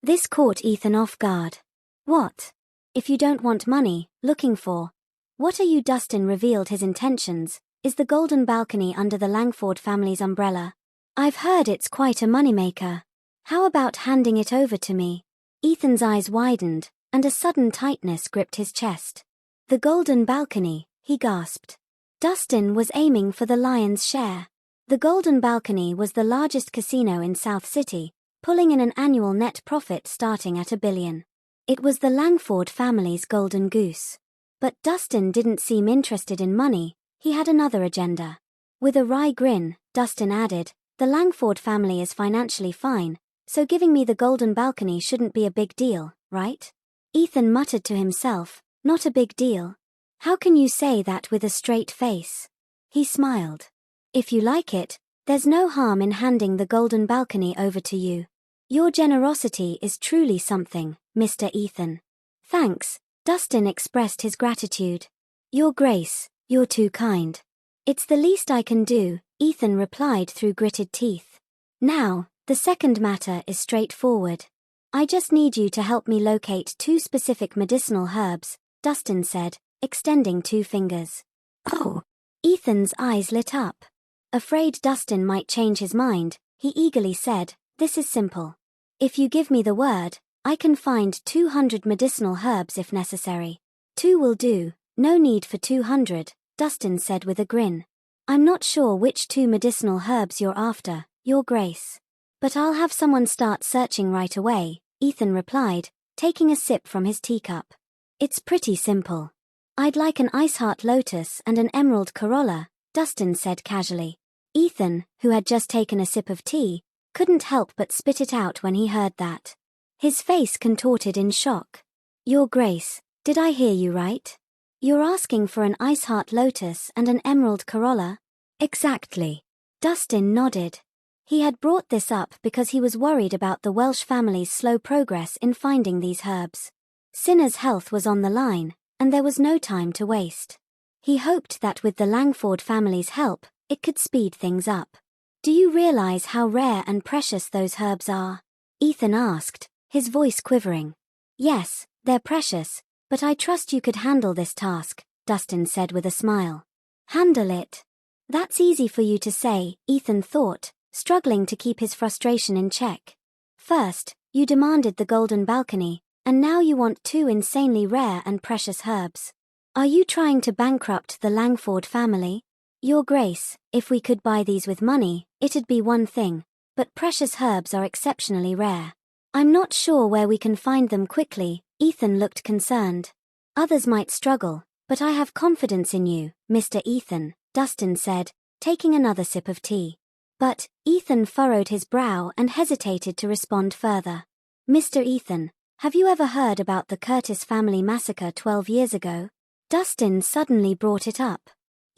This caught Ethan off guard. What? If you don't want money, looking for. What are you? Dustin revealed his intentions. Is the golden balcony under the Langford family's umbrella? I've heard it's quite a moneymaker. How about handing it over to me? Ethan's eyes widened, and a sudden tightness gripped his chest. The golden balcony, he gasped. Dustin was aiming for the lion's share. The golden balcony was the largest casino in South City, pulling in an annual net profit starting at $1 billion. It was the Langford family's golden goose. But Dustin didn't seem interested in money, he had another agenda. With a wry grin, Dustin added, the Langford family is financially fine, so giving me the golden balcony shouldn't be a big deal, right? Ethan muttered to himself, not a big deal. How can you say that with a straight face? He smiled. If you like it, there's no harm in handing the golden balcony over to you. Your generosity is truly something, Mr. Ethan. Thanks, Dustin expressed his gratitude. Your Grace, you're too kind. It's the least I can do, Ethan replied through gritted teeth. Now, the second matter is straightforward. I just need you to help me locate 2 specific medicinal herbs, Dustin said, extending 2 fingers. Oh! Ethan's eyes lit up. Afraid Dustin might change his mind, he eagerly said, this is simple. If you give me the word, I can find 200 medicinal herbs if necessary. 2 will do, no need for 200, Dustin said with a grin. I'm not sure which 2 medicinal herbs you're after, Your Grace. But I'll have someone start searching right away, Ethan replied, taking a sip from his teacup. It's pretty simple. I'd like an ice heart lotus and an emerald corolla, Dustin said casually. Ethan, who had just taken a sip of tea, couldn't help but spit it out when he heard that. His face contorted in shock. Your Grace, did I hear you right? You're asking for an ice heart lotus and an emerald corolla? Exactly. Dustin nodded. He had brought this up because he was worried about the Welsh family's slow progress in finding these herbs. Cinna's health was on the line, and there was no time to waste. He hoped that with the Langford family's help, it could speed things up. Do you realize how rare and precious those herbs are? Ethan asked, his voice quivering. Yes, they're precious, but I trust you could handle this task, Dustin said with a smile. Handle it? That's easy for you to say, Ethan thought, struggling to keep his frustration in check. First, you demanded the golden balcony, and now you want 2 insanely rare and precious herbs. Are you trying to bankrupt the Langford family? Your Grace, if we could buy these with money, it'd be one thing, but precious herbs are exceptionally rare. I'm not sure where we can find them quickly, Ethan looked concerned. Others might struggle, but I have confidence in you, Mr. Ethan, Dustin said, taking another sip of tea. But, Ethan furrowed his brow and hesitated to respond further. Mr. Ethan, have you ever heard about the Curtis family massacre 12 years ago? Dustin suddenly brought it up.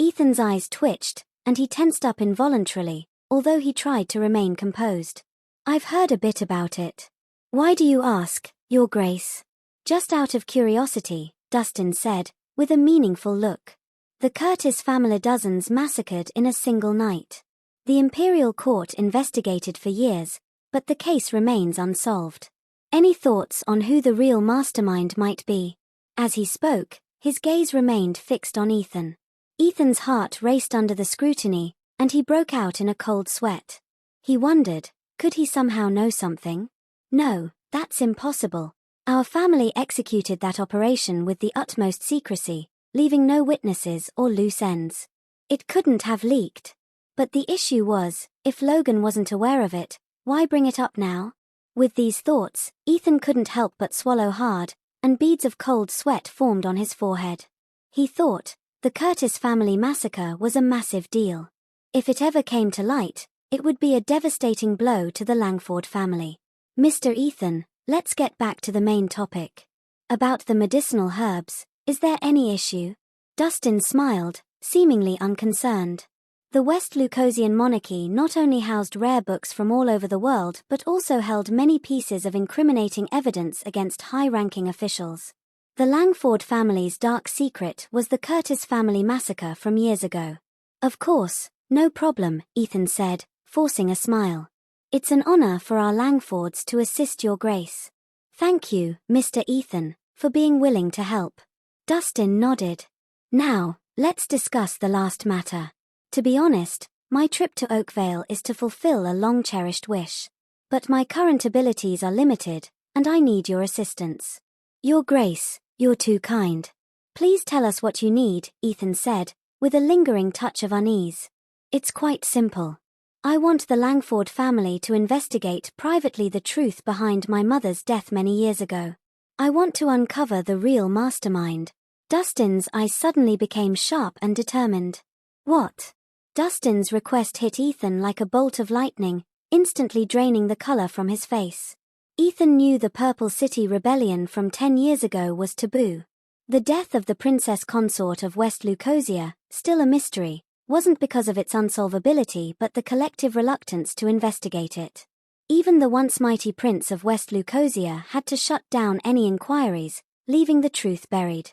Ethan's eyes twitched, and he tensed up involuntarily, although he tried to remain composed. I've heard a bit about it. Why do you ask, Your Grace? Just out of curiosity, Dustin said, with a meaningful look. The Curtis family dozens massacred in a single night. The Imperial Court investigated for years, but the case remains unsolved. Any thoughts on who the real mastermind might be? As he spoke, his gaze remained fixed on Ethan. Ethan's heart raced under the scrutiny, and he broke out in a cold sweat. He wondered, could he somehow know something? No, that's impossible. Our family executed that operation with the utmost secrecy, leaving no witnesses or loose ends. It couldn't have leaked. But the issue was, if Logan wasn't aware of it, why bring it up now? With these thoughts, Ethan couldn't help but swallow hard, and beads of cold sweat formed on his forehead. He thought, the Curtis family massacre was a massive deal. If it ever came to light, it would be a devastating blow to the Langford family. Mr. Ethan, let's get back to the main topic. About the medicinal herbs, is there any issue? Dustin smiled, seemingly unconcerned. The West Lucosian monarchy not only housed rare books from all over the world but also held many pieces of incriminating evidence against high-ranking officials. The Langford family's dark secret was the Curtis family massacre from years ago. Of course, no problem, Ethan said, forcing a smile. It's an honor for our Langfords to assist Your Grace. Thank you, Mr. Ethan, for being willing to help. Dustin nodded. Now, let's discuss the last matter. To be honest, my trip to Oakvale is to fulfill a long-cherished wish. But my current abilities are limited, and I need your assistance. Your Grace, you're too kind. Please tell us what you need, Ethan said, with a lingering touch of unease. It's quite simple. I want the Langford family to investigate privately the truth behind my mother's death many years ago. I want to uncover the real mastermind. Dustin's eyes suddenly became sharp and determined. What? Dustin's request hit Ethan like a bolt of lightning, instantly draining the color from his face. Ethan knew the Purple City Rebellion from 10 years ago was taboo. The death of the princess consort of West Lucosia, still a mystery, wasn't because of its unsolvability but the collective reluctance to investigate it. Even the once mighty prince of West Lucosia had to shut down any inquiries, leaving the truth buried.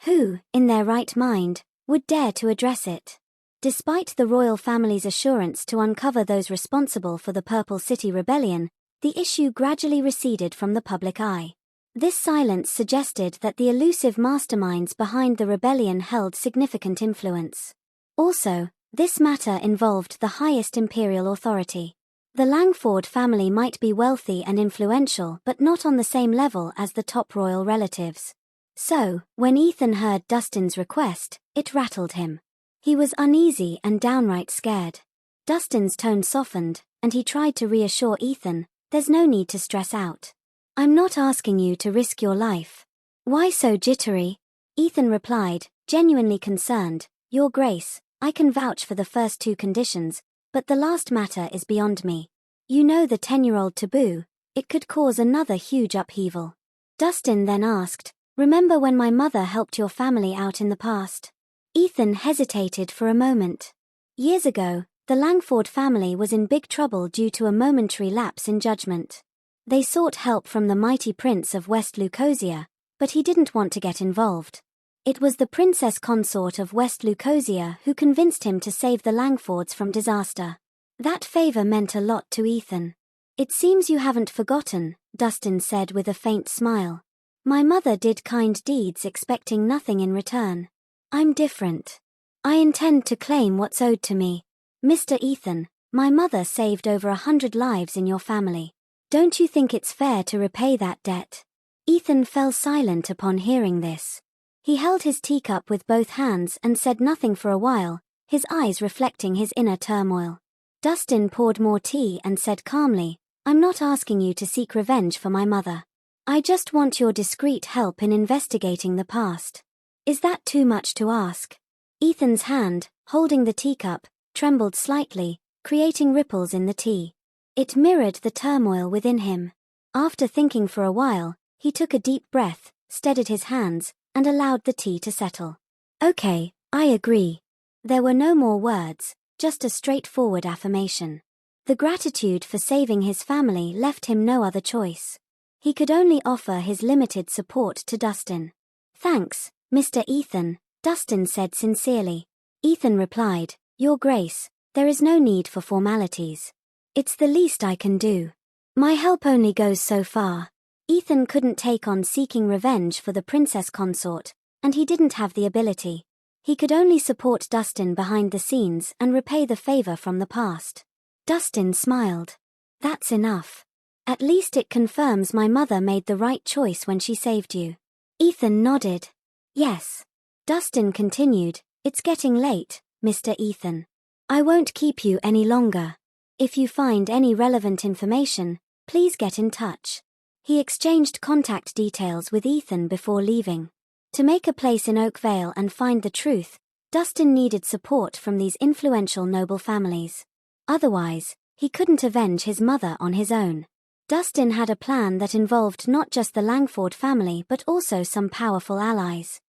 Who, in their right mind, would dare to address it? Despite the royal family's assurance to uncover those responsible for the Purple City Rebellion, the issue gradually receded from the public eye. This silence suggested that the elusive masterminds behind the rebellion held significant influence. Also, this matter involved the highest imperial authority. The Langford family might be wealthy and influential but not on the same level as the top royal relatives. So, when Ethan heard Dustin's request, it rattled him. He was uneasy and downright scared. Dustin's tone softened, and he tried to reassure Ethan, "There's no need to stress out. I'm not asking you to risk your life." "Why so jittery?" Ethan replied, genuinely concerned. "Your Grace, I can vouch for the first two conditions, but the last matter is beyond me. You know the 10-year-old taboo, it could cause another huge upheaval." Dustin then asked, "Remember when my mother helped your family out in the past?" Ethan hesitated for a moment. Years ago, the Langford family was in big trouble due to a momentary lapse in judgment. They sought help from the mighty prince of West Lucosia, but he didn't want to get involved. It was the princess consort of West Lucosia who convinced him to save the Langfords from disaster. That favor meant a lot to Ethan. "It seems you haven't forgotten," Dustin said with a faint smile. "My mother did kind deeds expecting nothing in return. I'm different. I intend to claim what's owed to me. Mr. Ethan, my mother saved over 100 lives in your family. Don't you think it's fair to repay that debt?" Ethan fell silent upon hearing this. He held his teacup with both hands and said nothing for a while, his eyes reflecting his inner turmoil. Dustin poured more tea and said calmly, "I'm not asking you to seek revenge for my mother. I just want your discreet help in investigating the past." "Is that too much to ask?" Ethan's hand, holding the teacup, trembled slightly, creating ripples in the tea. It mirrored the turmoil within him. After thinking for a while, he took a deep breath, steadied his hands, and allowed the tea to settle. "Okay, I agree." There were no more words, just a straightforward affirmation. The gratitude for saving his family left him no other choice. He could only offer his limited support to Dustin. "Thanks, Mr. Ethan," Dustin said sincerely. Ethan replied, "Your Grace, there is no need for formalities. It's the least I can do. My help only goes so far." Ethan couldn't take on seeking revenge for the princess consort, and he didn't have the ability. He could only support Dustin behind the scenes and repay the favor from the past. Dustin smiled. "That's enough. At least it confirms my mother made the right choice when she saved you." Ethan nodded. "Yes." Dustin continued, "It's getting late, Mr. Ethan. I won't keep you any longer. If you find any relevant information, please get in touch." He exchanged contact details with Ethan before leaving. To make a place in Oakvale and find the truth, Dustin needed support from these influential noble families. Otherwise, he couldn't avenge his mother on his own. Dustin had a plan that involved not just the Langford family but also some powerful allies.